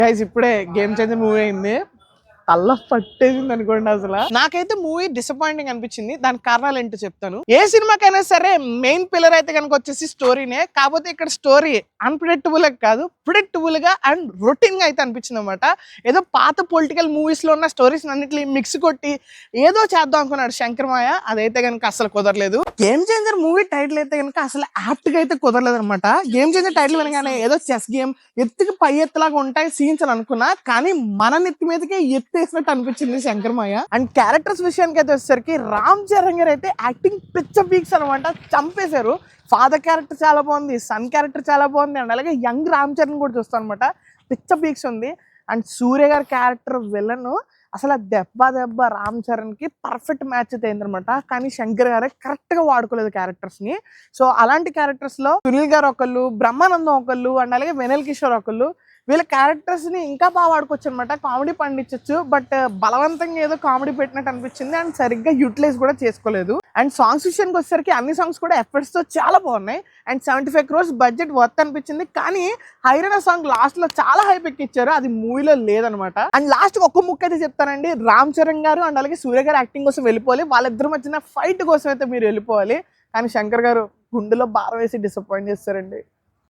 Guys ఇప్పుడే game changer movie అయింది, తల్ల పట్టేసింది అనుకోండి. అసలు నాకైతే మూవీ డిసప్పాయింటింగ్ అనిపించింది. దానికి కారణాలు ఏంటో చెప్తాను. ఏ సినిమాకైనా సరే మెయిన్ పిల్లర్ అయితే కనుక వచ్చేసి స్టోరీనే. కాకపోతే ఇక్కడ స్టోరీ అన్ప్రిడిక్టబుల్ కాదు, ప్రిడిక్టబుల్ గా అండ్ రొటీన్ గా అయితే అనిపించింది అనమాట. ఏదో పాత పొలిటికల్ మూవీస్ లో ఉన్న స్టోరీస్ అన్నిటిని మిక్స్ కొట్టి ఏదో చేద్దాం అనుకున్నాడు శంకరమాయ. అదైతే కనుక అసలు కుదరలేదు. గేమ్ చేంజర్ మూవీ టైటిల్ అయితే కనుక అసలు యాప్ట్ గా అయితే కుదరలేదు అనమాట. గేమ్ చేంజర్ టైటిల్ వినగానే ఏదో చెస్ గేమ్ ఎత్తుకి పై ఎత్తులాగా ఉంటాయి సీన్స్ అని అనుకున్నా, కానీ మన నెత్తి మీదకే ఎత్తేసినట్టు అనిపించింది శంకరమాయ. అండ్ క్యారెక్టర్స్ విషయానికి అయితే వచ్చేసరికి రామ్ చరణ్ గారు అయితే యాక్టింగ్ పిచ్చ పీక్స్ అనమాట, చంపేశారు. ఫాదర్ క్యారెక్టర్ చాలా బాగుంది, సన్ క్యారెక్టర్ చాలా బాగుంది, అండ్ అలాగే యంగ్ రామ్ చరణ్ కూడా చూస్తాం అనమాట, పిచ్చ పీక్స్ ఉంది. అండ్ సూర్య గారి క్యారెక్టర్ విలన్ అసలు దెబ్బ రామ్ చరణ్ కి పర్ఫెక్ట్ మ్యాచ్ అయితే అయిందనమాట. కానీ శంకర్ గారే కరెక్ట్ గా వాడుకోలేదు క్యారెక్టర్స్ ని. సో అలాంటి క్యారెక్టర్స్ లో సునీల్ గారు ఒకళ్ళు, బ్రహ్మానందం ఒకళ్ళు, అండ్ అలాగే వెనల్ కిషోర్ ఒకళ్ళు, వీళ్ళ క్యారెక్టర్స్ ని ఇంకా బాగా వాడుకోవచ్చు అనమాట, కామెడీ పండించవచ్చు. బట్ బలవంతంగా ఏదో కామెడీ పెట్టినట్టు అనిపించింది అండ్ సరిగ్గా యూటిలైజ్ కూడా చేసుకోలేదు. అండ్ సాంగ్స్ విషయానికి వచ్చేసరికి అన్ని సాంగ్స్ కూడా ఎఫర్ట్స్ తో చాలా బాగున్నాయి. అండ్ 75 crores బడ్జెట్ వర్త్ అనిపించింది. కానీ హైరానా సాంగ్ లాస్ట్ లో చాలా హైప్ ఎక్కిచ్చారు, అది మూవీలో లేదనమాట. అండ్ లాస్ట్ ఒక్క ముక్క అయితే చెప్తానండి, రామ్ చరణ్ గారు అండ్ అలాగే సూర్య గారు యాక్టింగ్ కోసం వెళ్ళిపోవాలి, వాళ్ళిద్దరి మధ్యన ఫైట్ కోసం అయితే మీరు వెళ్ళిపోవాలి. కానీ శంకర్ గారు గుండెలో భారం వేసి డిసప్పాయింట్ చేస్తారండి.